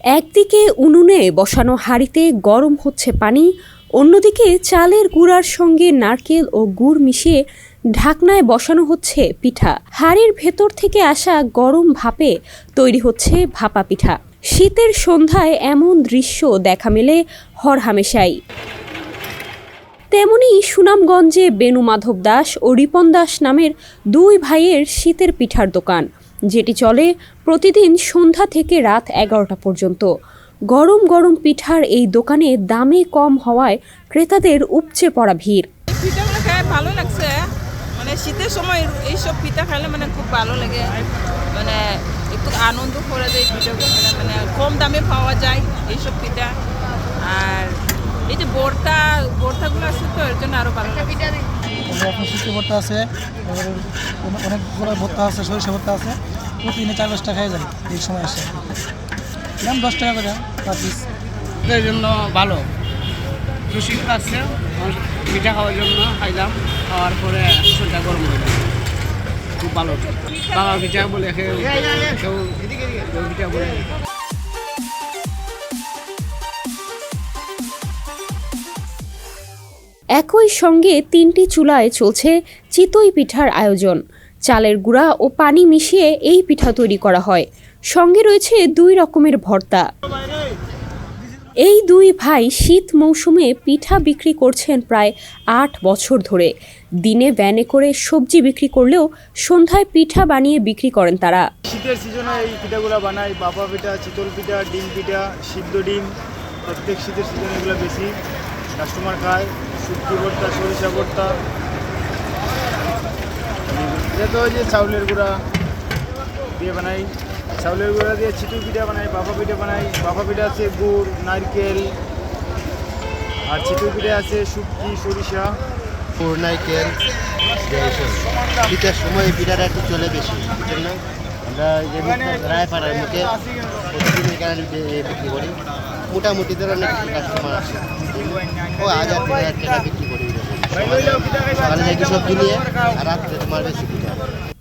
একদিকে উনুনে বসানো হাঁড়িতে গরম হচ্ছে পানি, অন্যদিকে চালের গুঁড়ার সঙ্গে নারকেল ও গুড় মিশিয়ে ঢাকনায় বসানো হচ্ছে পিঠা। হাঁড়ির ভেতর থেকে আসা গরম ভাপে তৈরি হচ্ছে ভাপা পিঠা। শীতের সন্ধ্যায় এমন দৃশ্য দেখা মেলে হরহামেশাই। তেমনি সুনামগঞ্জে বেনু মাধব দাস ও রিপন দাস নামের দুই ভাইয়ের শীতের পিঠার দোকান, যেটি চলে প্রতিদিন সন্ধ্যা থেকে রাত 11টা পর্যন্ত। গরম গরম পিঠার এই দোকানে দামে কম হওয়ায় ক্রেতাদের উপচে পড়া ভিড়। পিঠাগুলো খেয়ে ভালো লাগছে, মানে শীতের সময় এইসব পিঠা খেলে মানে খুব ভালো লাগে, মানে একটু আনন্দ করে দেয় পিঠাগুলো, মানে কম দামে পাওয়া যায় এইসব পিঠা। আর এই যে ভর্তাগুলো আছে তো এর জন্য আরো ভালো লাগে। সুতি ভর্তা আছে, অনেকগুলো ভর্তা আছে, সরিষা ভর্তা আছে, প্রতিদিনে 4-5 টাকা খাই যায়। এই সময় আসে দাম 10 টাকা করে পার পিস। এর জন্য ভালো, একটু শীত লাগছে, পিঠা খাওয়ার জন্য খাইলাম, খাওয়ার পরে শরীরটা গরম হয়ে গেল, খুব ভালো। বাবা পিঠা বলে কেউ পিঠা বলে। একই সঙ্গে 3টি চুলায় চলছে চিতই পিঠার আয়োজন। চালের গুঁড়া ও পানি মিশিয়ে এই পিঠা তৈরি করা হয়। সঙ্গে রয়েছে 2 রকমের ভর্তা। এই দুই ভাই শীত মৌসুমে পিঠা বিক্রি করছেন প্রায় 8 বছর ধরে। দিনে ভ্যানে করে সবজি বিক্রি করলেও সন্ধ্যায় পিঠা বানিয়ে বিক্রি করেন তারা। শীতের সিজনে এই পিঠাগুলো বানাই, ভাপা পিঠা, চিতল পিঠা, ডিম পিঠা, সিদ্ধ ডিম। প্রত্যেক শীতের সিজনে এগুলো বেশি কাস্টমার খায়। শুটকি ভর্তা, সরিষা ভর্তা, এটা তো ওই যে চাউলের গুঁড়া দিয়ে বানাই, চাউলের গুঁড়া দিয়ে চিতল পিঠা বানাই, ভাপা পিঠা বানাই। ভাপা পিঠা আছে গুড়, নারকেল, আর চিতল পিঠা আছে শুটকি, সরিষা, গুড়, নারকেল। শীতের সময় পিঠাটা একটু চলে বেশি, এই জন্য আমরা রায়পাড়ার মুখে প্রতিদিন এখানে বিক্রি করি। মোটামুটি ধরনের কিছু কাস্টমার আসে, ও 1000-3000 টাকা বিক্রি করি সকালে নাকি সবজি নিয়ে, আর রাত্রে তোমার বেশি পিঠা।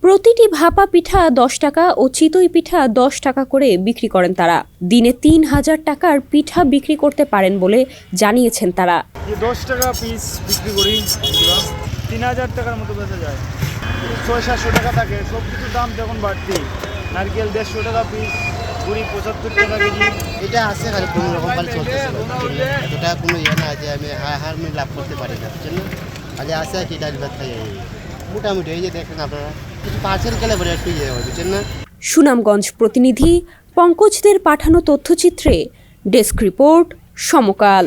প্রতিটি ভাপা পিঠা 10 টাকা ও চিতই পিঠা 10 টাকা করে বিক্রি করেন তারা। দিনে 3000 টাকার পিঠা বিক্রি করতে পারেন বলে জানিয়েছেন তারা। 10 টাকা পিস বিক্রি করি, 3000 টাকার মতো বেচা যায়। 600-700 টাকা থাকে। সব কিছুর দাম যখন বাড়তি, নারকেল 150 টাকা পিস, গুড়ি 75 টাকা কেজি। এটা আছে খালি কোনো রকম পাল চলতেছে, এতটা কোনো ইয়ে না যে আমি হার লাভ করতে পারি না, জন্য আগে আসে কি ডাল ভাত খাই। মোটামুটি এই যে দেখেন আপনারা কিছু পার্সেল গেলে পরে একটু ইয়ে হবে, বুঝছেন না। সুনামগঞ্জ প্রতিনিধি পঙ্কজদের পাঠানো তথ্যচিত্রে ডেস্ক রিপোর্ট, সমকাল।